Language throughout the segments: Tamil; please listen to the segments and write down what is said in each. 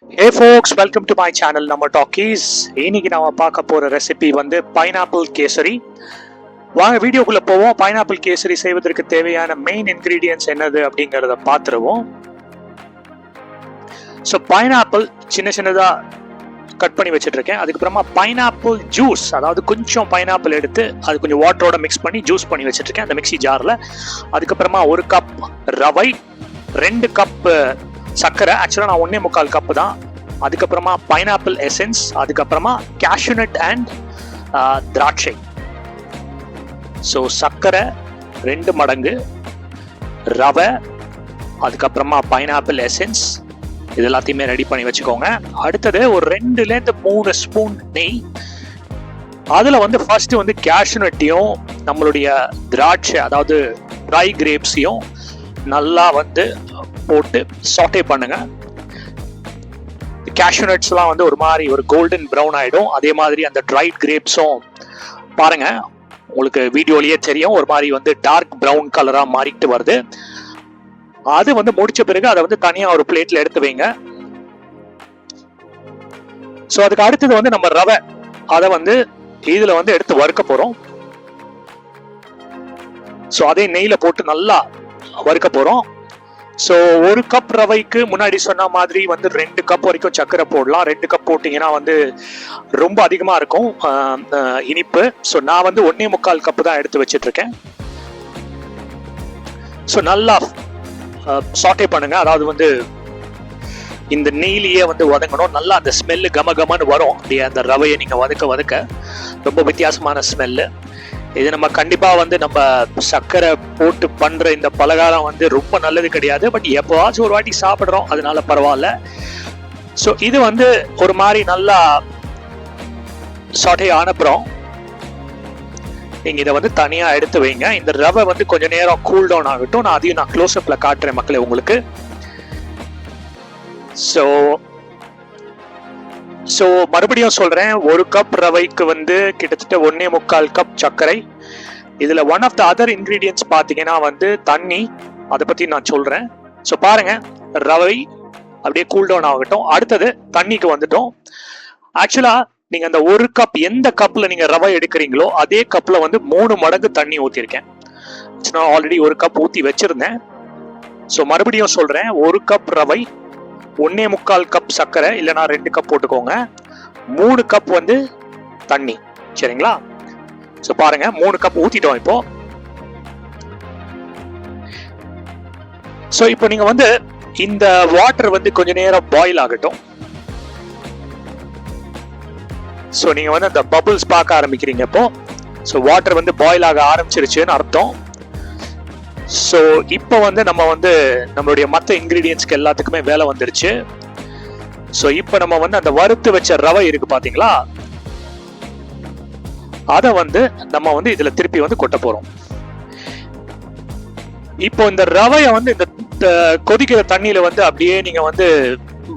Hey folks, welcome to my channel Number Talkies. இன்னைக்கு நாம பார்க்க போற ரெசிபி வந்து பைனாப்பிள் கேசரி. வாங்க வீடியோக்குள்ள போவோம். பைனாப்பிள் கேசரி செய்வதற்கு தேவையான மெயின் இன்கிரீடியன்ட்ஸ் என்னது அப்படிங்கறத பார்த்துருவோம். ஸோ பைனாப்பிள் சின்னதா கட் பண்ணி வச்சுட்டு இருக்கேன். அதுக்கப்புறமா பைனாப்பிள் ஜூஸ், அதாவது கொஞ்சம் பைனாப்பிள் எடுத்து அது கொஞ்சம் வாட்டரோட மிக்ஸ் பண்ணி ஜூஸ் பண்ணி வச்சுட்டு இருக்கேன் அந்த மிக்ஸி ஜார்ல. அதுக்கப்புறமா 1 கப் ரவை, 2 கப் சர்க்கரை, ஆக்சுவலாக நான் 1.25 கப்பு தான். அதுக்கப்புறமா பைனாப்பிள் எசன்ஸ், அதுக்கப்புறமா கேஷ்யூநட் அண்ட் திராட்சை. ஸோ சர்க்கரை 2 மடங்கு, ரவை, அதுக்கப்புறமா பைனாப்பிள் எசன்ஸ், இது எல்லாத்தையுமே ரெடி பண்ணி வச்சுக்கோங்க. அடுத்தது ஒரு 2லேருந்து 3 ஸ்பூன் நெய். அதில் வந்து ஃபர்ஸ்ட் வந்து கேஷ்யூநட்டையும் நம்மளுடைய திராட்சை அதாவது ட்ரை கிரேப்ஸையும் நல்லா வந்து போட்டு சாட்டே பண்ணுங்க. கேஷ்யூநட்ஸ்லாம் வந்து ஒரு மாதிரி ஒரு கோல்டன் ப்ரௌன் ஆயிடும். அதே மாதிரி அந்த ட்ரைட் கிரேப்ஸும் பாருங்க, உங்களுக்கு வீடியோலயே தெரியும், ஒரு மாதிரி வந்து டார்க் ப்ரௌன் கலரா மாறிட்டு வருது. அது வந்து முடிச்ச பிறகு அதை வந்து தனியா ஒரு பிளேட்ல எடுத்து வைங்க. ஸோ அதுக்கு அடுத்தது வந்து நம்ம ரவை, அதை வந்து இதுல வந்து எடுத்து வறுக்க போறோம். ஸோ அதே நெய்ல போட்டு நல்லா வறுக்க போறோம். ஸோ 1 கப் ரவைக்கு முன்னாடி சொன்ன மாதிரி வந்து 2 கப் வரைக்கும் சர்க்கரை போடலாம். 2 கப் போட்டிங்கன்னா வந்து ரொம்ப அதிகமாக இருக்கும் இனிப்பு. ஸோ நான் வந்து 1.25 கப்பு தான் எடுத்து வச்சிட்டு இருக்கேன். ஸோ நல்லா சாட்டே பண்ணுங்க, அதாவது வந்து இந்த நெய்லியே வந்து வதங்கணும். நல்லா அந்த ஸ்மெல்லு கமன்னு வரும். அப்படியே அந்த ரவையை நீங்கள் வதக்க ரொம்ப வித்தியாசமான ஸ்மெல்லு. இது நம்ம கண்டிப்பா வந்து நம்ம சர்க்கரை போட்டு பண்ற இந்த பலகாரம் வந்து ரொம்ப நல்லது கிடையாது. பட் எப்போவாச்சும் ஒரு வாட்டி சாப்பிட்றோம், அதனால பரவாயில்ல. ஸோ இது வந்து ஒரு மாதிரி நல்லா சாட்டே ஆனப்புறம் நீங்க இதை வந்து தனியா எடுத்து வைங்க. இந்த ரவை வந்து கொஞ்ச நேரம் கூல் டவுன் ஆகட்டும். நான் அதையும் க்ளோஸ் அப்ல காட்டுறேன் மக்களே உங்களுக்கு. ஸோ மறுபடியும் சொல்றேன், 1 கப் ரவைக்கு வந்து கிட்டத்தட்ட 1.25 கப் சர்க்கரை. இதுல one of the other ingredients பாத்தீங்கன்னா வந்து தண்ணி, அதை பத்தி நான் சொல்றேன். ஸோ பாருங்க, ரவை அப்படியே கூல் டவுன் ஆகட்டும். அடுத்தது தண்ணிக்கு வந்துட்டோம். ஆக்சுவலா நீங்க அந்த 1 கப் எந்த கப்ல நீங்க ரவை எடுக்கிறீங்களோ அதே கப்ல வந்து 3 மடங்கு தண்ணி ஊத்திருக்கேன். நான் ஆல்ரெடி 1 கப் ஊத்தி வச்சிருந்தேன். ஸோ மறுபடியும் சொல்றேன், 1 கப் ரவை, 1.25 கப் சர்க்கரை, இல்லைனா 2 கப் போட்டுக்கோங்க, 3 கப் வந்து தண்ணி. சரிங்களா? ஸோ பாருங்க, 3 கப் ஊத்திட்டோம் இப்போ. ஸோ இப்போ நீங்க வந்து இந்த வாட்டர் வந்து கொஞ்ச நேரம் பாயில் ஆகட்டும். ஸோ நீங்க வந்து அந்த பபிள்ஸ் பார்க்க ஆரம்பிக்கிறீங்க இப்போ. ஸோ வாட்டர் வந்து பாயில் ஆக ஆரம்பிச்சிருச்சுன்னு அர்த்தம். ஸோ இப்போ வந்து நம்ம வந்து நம்மளுடைய மற்ற இன்கிரீடியன்ஸ்க்கு எல்லாத்துக்குமே வேலை வந்துருச்சு. ஸோ இப்போ நம்ம வந்து அந்த வறுத்து வச்ச ரவை இருக்கு பாத்தீங்களா, அதை வந்து நம்ம வந்து இதுல திருப்பி வந்து கொட்ட போறோம். இப்போ இந்த ரவையை வந்து இந்த கொதிக்கிற தண்ணியில வந்து அப்படியே நீங்க வந்து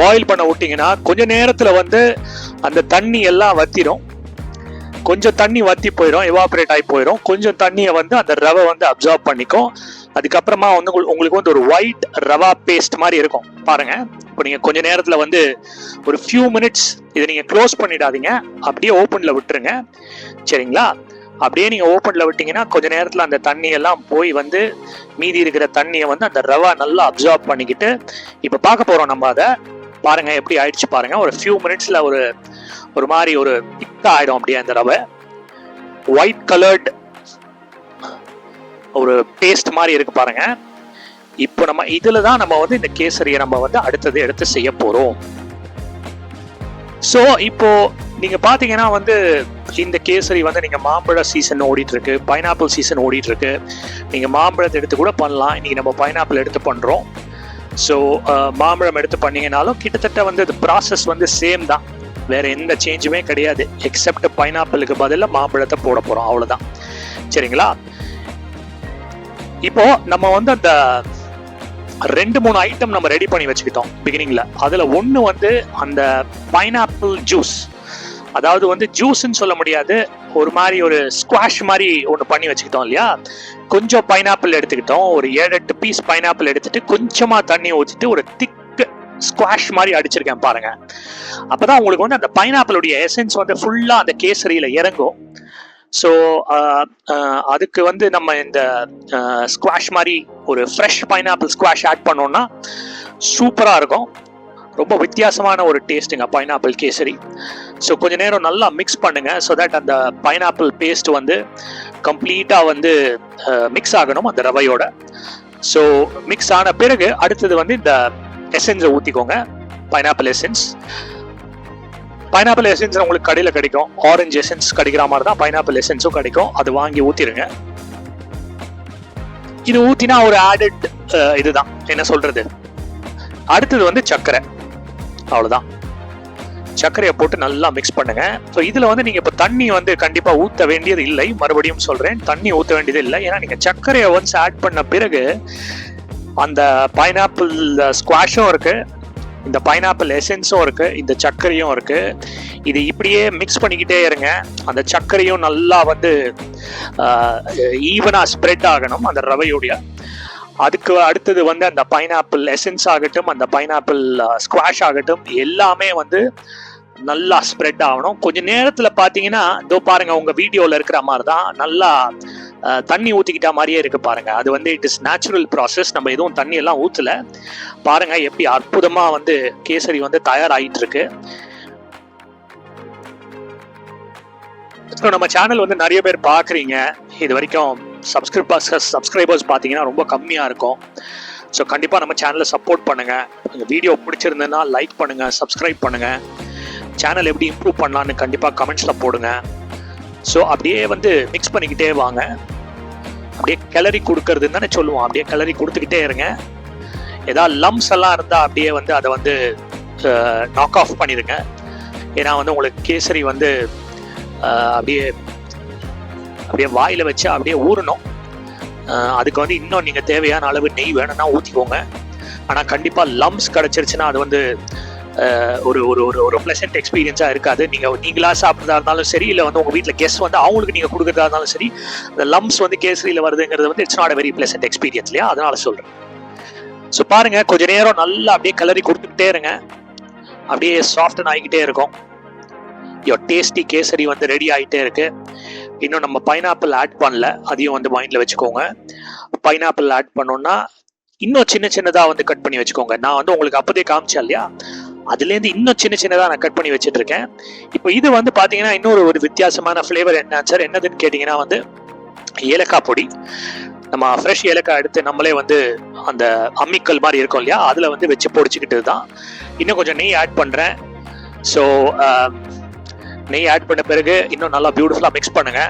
பாயில் பண்ண விட்டீங்கன்னா கொஞ்ச நேரத்துல வந்து அந்த தண்ணி எல்லாம் வத்திரும். கொஞ்சம் தண்ணி வத்தி போயிடும், எவாபரேட் ஆகி போயிடும். கொஞ்சம் தண்ணியை வந்து அந்த ரவை வந்து அப்சர்வ் பண்ணிக்கும். அதுக்கப்புறமா வந்து உங்களுக்கு வந்து ஒரு ஒயிட் ரவா பேஸ்ட் மாதிரி இருக்கும் பாருங்க. இப்போ நீங்க கொஞ்ச நேரத்துல வந்து ஒரு ஃபியூ மினிட்ஸ் இதை நீங்க க்ளோஸ் பண்ணிடாதீங்க, அப்படியே ஓப்பன்ல விட்டுருங்க. சரிங்களா? அப்படியே நீங்க ஓப்பன்ல விட்டீங்கன்னா கொஞ்ச நேரத்துல அந்த தண்ணி எல்லாம் போய் வந்து மீதி இருக்கிற தண்ணியை வந்து அந்த ரவா நல்லா அப்சர்வ் பண்ணிக்கிட்டு இப்ப பார்க்க போறோம் நம்ம. அதை பாருங்க எப்படி ஆயிடுச்சு பாருங்க. ஒரு ஃபியூ மினிட்ஸ்ல ஒரு மாதிரி ஒரு திக்கா ஆயிடும். அப்படியே அந்த ரவை ஒயிட் கலர்ட் ஒரு பேஸ்ட் மாதிரி இருக்கு பாருங்க. இப்போ நம்ம இதுலதான் நம்ம வந்து இந்த கேசரியை நம்ம வந்து அடுத்தது எடுத்து செய்ய போறோம். ஸோ இப்போ நீங்க பாத்தீங்கன்னா வந்து இந்த கேசரி வந்து நீங்க மாம்பழ சீசன் ஓடிட்டு இருக்கு, பைனாப்பிள் சீசன் ஓடிட்டு இருக்கு. நீங்க மாம்பழத்தை எடுத்து கூட பண்ணலாம். இன்னைக்கு நம்ம பைனாப்பிள் எடுத்து பண்றோம். ஸோ மாம்பழம் எடுத்து பண்ணீங்கன்னாலும் கிட்டத்தட்ட வந்து அது ப்ராசஸ் வந்து சேம் தான், வேற எந்த சேஞ்சுமே கிடையாது. எக்ஸப்ட் பைனாப்பிளுக்கு பதிலாக மாம்பழத்தை போட போறோம், அவ்வளவுதான். சரிங்களா? இப்போ நம்ம வந்து அந்த 2-3 ஐட்டம் நம்ம ரெடி பண்ணி வச்சுக்கிட்டோம் பிகினிங்ல. அதுல ஒண்ணு வந்து அந்த பைனாப்பிள் ஜூஸ், அதாவது வந்து ஜூஸ்ன்னு சொல்ல முடியாது, ஒரு மாதிரி ஒரு ஸ்குவாஷ் மாதிரி ஒன்று பண்ணி வச்சுக்கிட்டோம் இல்லையா. கொஞ்சம் பைனாப்பிள் எடுத்துக்கிட்டோம், ஒரு 7-8 பீஸ் பைனாப்பிள் எடுத்துட்டு கொஞ்சமா தண்ணி ஊற்றிட்டு ஒரு திக் ஸ்குவாஷ் மாதிரி அடிச்சிருக்கேன் பாருங்க. அப்பதான் உங்களுக்கு வந்து அந்த பைனாப்பிளுடைய எசன்ஸ் வந்து ஃபுல்லா அந்த கேசரியில இறங்கும். ஸோ அதுக்கு வந்து நம்ம இந்த ஸ்குவாஷ் மாதிரி ஒரு ஃப்ரெஷ் பைனாப்பிள் ஸ்குவாஷ் ஆட் பண்ணோம்னா சூப்பராக இருக்கும். ரொம்ப வித்தியாசமான ஒரு டேஸ்ட்டுங்க பைனாப்பிள் கேசரி. ஸோ கொஞ்ச நேரம் நல்லா மிக்ஸ் பண்ணுங்க. ஸோ தட் அந்த பைனாப்பிள் பேஸ்ட் வந்து கம்ப்ளீட்டாக வந்து மிக்ஸ் ஆகணும் அந்த ரவையோட. ஸோ மிக்ஸ் ஆன பிறகு அடுத்தது வந்து இந்த எசன்ஸை ஊற்றிக்கோங்க, பைனாப்பிள் எசன்ஸ். பைனாப்பிள் எசன்ஸ் உங்களுக்கு கடையில் கிடைக்கும், ஆரஞ்சு எசன்ஸ் கிடைக்கிற மாதிரி தான் பைனாப்பிள் எசன்ஸும் கிடைக்கும். அது வாங்கி ஊற்றிடுங்க. இது ஊற்றினா ஒரு ஆடட் இதுதான், என்ன சொல்றது. அடுத்தது வந்து சர்க்கரை, அவ்வளோதான். சர்க்கரையை போட்டு நல்லா மிக்ஸ் பண்ணுங்க. ஸோ இதில் வந்து நீங்கள் இப்போ தண்ணி வந்து கண்டிப்பாக ஊற்ற வேண்டியது இல்லை. மறுபடியும் சொல்கிறேன், தண்ணி ஊற்ற வேண்டியது இல்லை. ஏன்னா நீங்கள் சர்க்கரையை ஒன்ஸ் ஆட் பண்ண பிறகு அந்த பைனாப்பிள் ஸ்குவாஷும் இருக்கு, இந்த பைனாப்பிள் எசன்ஸும் இருக்கு, இந்த சர்க்கரையும் இருக்கு. இது இப்படியே மிக்ஸ் பண்ணிக்கிட்டே இருங்க. அந்த சர்க்கரையும் நல்லா வந்து ஈவனாக ஸ்ப்ரெட் ஆகணும் அந்த ரவையுடைய. அதுக்கு அடுத்தது வந்து அந்த பைனாப்பிள் எசன்ஸ் ஆகட்டும், அந்த பைனாப்பிள் ஸ்குவாஷ் ஆகட்டும், எல்லாமே வந்து நல்லா ஸ்ப்ரெட் ஆகணும். கொஞ்ச நேரத்தில் பார்த்தீங்கன்னா இதோ பாருங்க, உங்க வீடியோவில் இருக்கிற மாதிரி தான் நல்லா தண்ணி ஊற்றிக்கிட்ட மாதிரியே இருக்கு பாருங்க. அது வந்து இட் இஸ் நேச்சுரல் ப்ராசஸ். நம்ம எதுவும் தண்ணி எல்லாம் ஊற்றல. பாருங்க எப்படி அற்புதமா வந்து கேசரி வந்து தயாராகிட்டு இருக்கு. நம்ம சேனல் வந்து நிறைய பேர் பார்க்குறீங்க. இது வரைக்கும் சப்ஸ்கிரைபர்ஸ் பார்த்தீங்கன்னா ரொம்ப கம்மியாக இருக்கும். ஸோ கண்டிப்பாக நம்ம சேனலை சப்போர்ட் பண்ணுங்க. வீடியோ பிடிச்சிருந்ததுன்னா லைக் பண்ணுங்க, சப்ஸ்கிரைப் பண்ணுங்க. சேனல் எப்படி இம்ப்ரூவ் பண்ணலான்னு கண்டிப்பாக கமெண்ட்ஸில் போடுங்க. ஸோ அப்படியே வந்து மிக்ஸ் பண்ணிக்கிட்டே வாங்க. அப்படியே கிளறி கொடுக்கறதுன்னு தானே சொல்லுவோம். அப்படியே கிளறி கொடுத்துக்கிட்டே இருங்க. ஏதாவது லம்ஸ் எல்லாம் இருந்தால் அப்படியே வந்து அதை வந்து நாக் ஆஃப் பண்ணிடுங்க. ஏன்னா வந்து உங்களுக்கு கேசரி வந்து அப்படியே அப்படியே வாயில் வச்சு அப்படியே ஊறணும். அதுக்கு வந்து இன்னும் நீங்கள் தேவையான அளவு நெய் வேணும்னா ஊற்றிக்கோங்க. ஆனால் கண்டிப்பாக லம்ஸ் கிடச்சிருச்சுன்னா அது வந்து ஒரு ஒரு ஒரு ப்ளசன்ட் எக்ஸ்பீரியன்ஸாக இருக்காது. நீங்களா சாப்பிட்றதா இருந்தாலும் சரி, இல்லை வந்து உங்கள் வீட்டில் கெஸ்ட் வந்து அவங்களுக்கு நீங்கள் கொடுக்குறதா இருந்தாலும் சரி, அந்த லம்ஸ் வந்து கேசரியில் வருதுங்கிறது வந்து it's not a very pleasant experience இல்லையா? அதனால சொல்கிறேன். ஸோ பாருங்க, கொஞ்ச நேரம் நல்லா அப்படியே கிளறி கொடுத்துக்கிட்டே இருங்க. அப்படியே சாஃப்டன் ஆகிக்கிட்டே இருக்கும். டேஸ்டி கேசரி வந்து ரெடி ஆகிட்டே இருக்கு. இன்னும் நம்ம பைனாப்பிள் ஆட் பண்ணல, அதையும் வந்து மைண்டில் வச்சுக்கோங்க. பைனாப்பிள் ஆட் பண்ணோம்னா இன்னும் சின்ன சின்னதாக வந்து கட் பண்ணி வச்சுக்கோங்க. நான் வந்து உங்களுக்கு அப்போதே காமிச்சேன் இல்லையா, அதுலேருந்து இன்னும் சின்ன சின்னதாக நான் கட் பண்ணி வச்சுட்டு இருக்கேன். இப்போ இது வந்து பார்த்தீங்கன்னா இன்னொரு ஒரு வித்தியாசமான ஃப்ளேவர் என்ஹான்சர் என்னதுன்னு கேட்டிங்கன்னா வந்து ஏலக்காய் பொடி. நம்ம ஃப்ரெஷ் ஏலக்காய் எடுத்து நம்மளே வந்து அந்த அம்மிக்கல் மாதிரி இருக்கும் இல்லையா, அதில் வந்து வச்சு பொடிச்சுக்கிட்டு தான். இன்னும் கொஞ்சம் நெய் ஆட் பண்ணுறேன். ஸோ நெய் ஆட் பண்ண பிறகு இன்னும் நல்லா பியூட்டிஃபுல்லாக மிக்ஸ் பண்ணுங்க.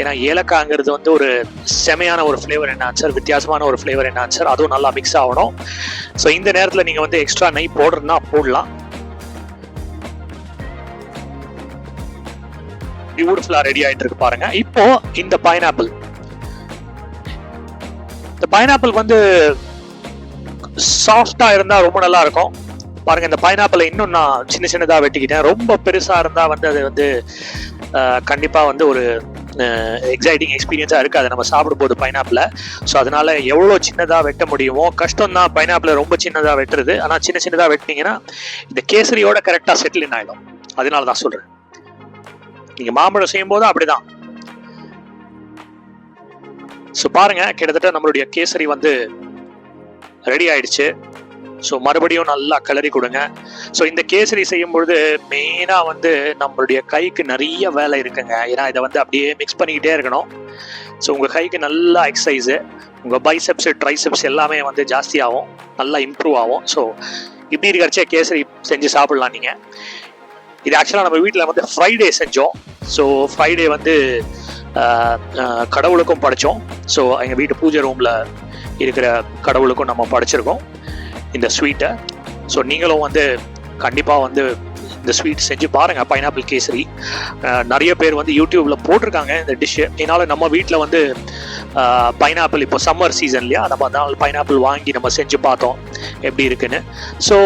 ஏன்னா ஏலக்காய்ங்கிறது வந்து ஒரு செமையான ஒரு ஃப்ளேவர் என்ஹான்சர், வித்தியாசமான ஒரு ஃப்ளேவர் என்ஹான்சர். அதுவும் நல்லா மிக்ஸ் ஆகணும். ஸோ இந்த நேரத்தில் நீங்கள் வந்து எக்ஸ்ட்ரா நெய் போடுறதுனா போடலாம். பியூட்டிஃபுல்லாக ரெடி ஆகிட்டு இருக்கு பாருங்க. இப்போ இந்த பைனாப்பிள் வந்து சாஃப்டா இருந்தா ரொம்ப நல்லா இருக்கும். பாருங்க, இந்த பைனாப்பிளை இன்னும் நான் சின்ன சின்னதாக வெட்டிக்கிட்டேன். ரொம்ப பெருசா இருந்தா வந்து அது வந்து கண்டிப்பா வந்து ஒரு எக்ஸைட்டிங் எக்ஸ்பீரியன்ஸா இருக்காது நம்ம சாப்பிடும்போது பைனாப்பிளை. ஸோ அதனால எவ்வளோ சின்னதா வெட்ட முடியுமோ, கஷ்டம் தான் பைனாப்பிளை ரொம்ப சின்னதா வெட்டுறது. ஆனால் சின்ன சின்னதா வெட்டினீங்கன்னா இந்த கேசரியோட கரெக்டா செட்டில் இன் ஆயிடும். அதனால தான் சொல்றேன். நீங்க மாம்பழம் செய்யும் போதும் அப்படிதான். ஸோ பாருங்க, கிட்டத்தட்ட நம்மளுடைய கேசரி வந்து ரெடி ஆயிடுச்சு. ஸோ மறுபடியும் நல்லா கிளறி கொடுங்க. ஸோ இந்த கேசரி செய்யும் பொழுது மெயினாக வந்து நம்மளுடைய கைக்கு நிறைய வேலை இருக்குங்க. ஏன்னா இதை வந்து அப்படியே மிக்ஸ் பண்ணிக்கிட்டே இருக்கணும். ஸோ உங்கள் கைக்கு நல்லா எக்ஸசைஸு, உங்கள் பைசெப்ஸு ட்ரைசெப்ஸ் எல்லாமே வந்து ஜாஸ்தியாகும், நல்லா இம்ப்ரூவ் ஆகும். ஸோ இப்படி இருக்கிறச்சே கேசரி செஞ்சு சாப்பிடலாம் நீங்கள். இது ஆக்சுவலாக நம்ம வீட்டில் வந்து ஃப்ரைடே செஞ்சோம். ஸோ ஃப்ரைடே வந்து கடவுளுக்கும் படைச்சோம். ஸோ எங்கள் வீட்டு பூஜை ரூமில் இருக்கிற கடவுளுக்கும் நம்ம படைச்சிருக்கோம் இந்த ஸ்வீட்டை. ஸோ நீங்களும் வந்து கண்டிப்பாக வந்து இந்த ஸ்வீட் செஞ்சு பாருங்கள், பைனாப்பிள் கேசரி. நிறைய பேர் வந்து யூடியூப்பில் போட்டிருக்காங்க இந்த டிஷ்ஷு. இதனால் நம்ம வீட்டில் வந்து பைனாப்பிள் இப்போ சம்மர் சீசன் இல்லையா, நம்ம அதனால் பைனாப்பிள் வாங்கி நம்ம செஞ்சு பார்த்தோம் எப்படி இருக்குன்னு. ஸோ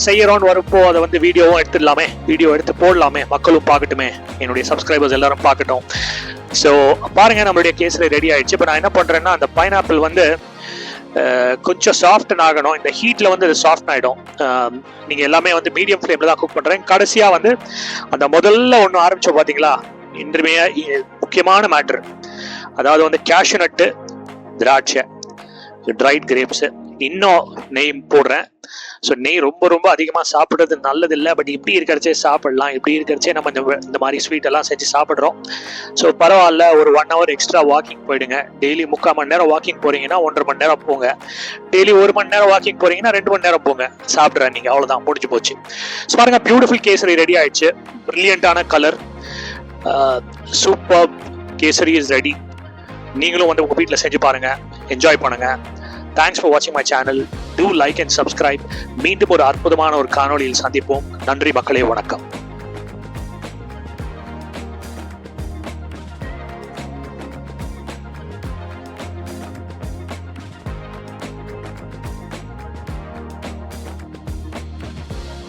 செய்யறோன்னு வரப்போ அதை வந்து வீடியோவும் எடுத்துடலாமே, வீடியோ எடுத்து போடலாமே, மக்களும் பார்க்கட்டுமே, என்னுடைய சப்ஸ்கிரைபர்ஸ் எல்லாரும் பார்க்கட்டும். ஸோ பாருங்கள், நம்மளுடைய கேசரி ரெடி ஆகிடுச்சு. இப்போ நான் என்ன பண்ணுறேன்னா, அந்த பைனாப்பிள் வந்து கொஞ்சம் சாஃப்டன் ஆகணும். இந்த ஹீட்டில் வந்து அது சாஃப்ட் ஆகிடும். நீங்கள் எல்லாமே வந்து மீடியம் ஃப்ளேமில் தான் குக் பண்ணுறேன். கடைசியாக வந்து அந்த முதல்ல ஒன்று ஆரம்பித்தோம் பார்த்தீங்களா, இன்றைய முக்கியமான மேட்ரு, அதாவது வந்து கேஷ்யூ நட்டு, திராட்சை, ட்ரைட் கிரேப்ஸு, இன்னும் நெய் போடுறேன். ஸோ நெய் ரொம்ப ரொம்ப அதிகமாக சாப்பிட்றது நல்லது இல்லை. பட் இப்படி இருக்கிறச்சே சாப்பிடலாம். இப்படி இருக்கிறச்சே நம்ம இந்த மாதிரி ஸ்வீட் எல்லாம் செஞ்சு சாப்பிட்றோம். ஸோ பரவாயில்ல, ஒரு 1 hour எக்ஸ்ட்ரா வாக்கிங் போயிடுங்க. டெய்லி 3/4 மணி நேரம் வாக்கிங் போறீங்கன்னா 1.5 மணி நேரம் போங்க. டெய்லி 1 மணி நேரம் வாக்கிங் போறீங்கன்னா 2 மணி நேரம் போங்க. சாப்பிட்றேன் நீங்கள், அவ்வளோதான், முடிஞ்சு போச்சு. ஸோ பாருங்க, பியூட்டிஃபுல் கேசரி ரெடி ஆயிடுச்சு. பிரில்லியண்டான colour, super kesari is ready. நீங்களும் வந்து உங்கள் வீட்டில் செஞ்சு பாருங்க, என்ஜாய் பண்ணுங்க. Thanks for watching my channel. Do like and subscribe. மீண்டும் ஒரு அற்புதமான ஒரு காணொளியில் சந்திப்போம். நன்றி மக்களே, வணக்கம்.